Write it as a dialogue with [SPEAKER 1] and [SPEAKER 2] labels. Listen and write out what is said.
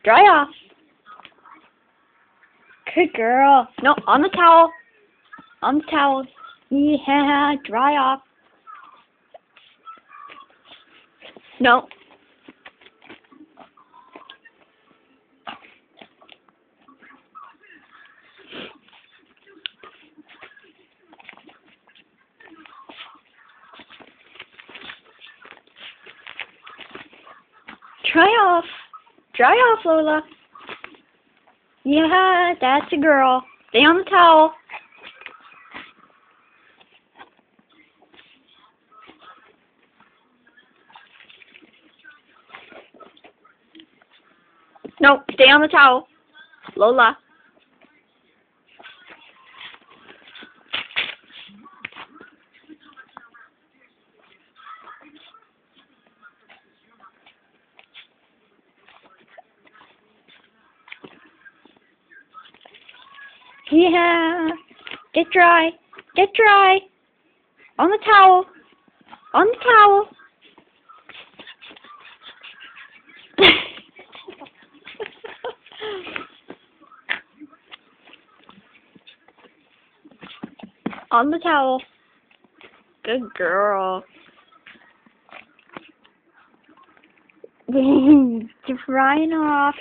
[SPEAKER 1] Dry off. Good girl. No, on the towel. On the towel. Yeah, dry off. No. Dry off. Dry off, Lola. Yeah, that's a girl. Stay on the towel. No, stay on the towel. Lola. Yeah. Get dry. Get dry. On the towel. On the towel. On the towel. Good girl. Drying off.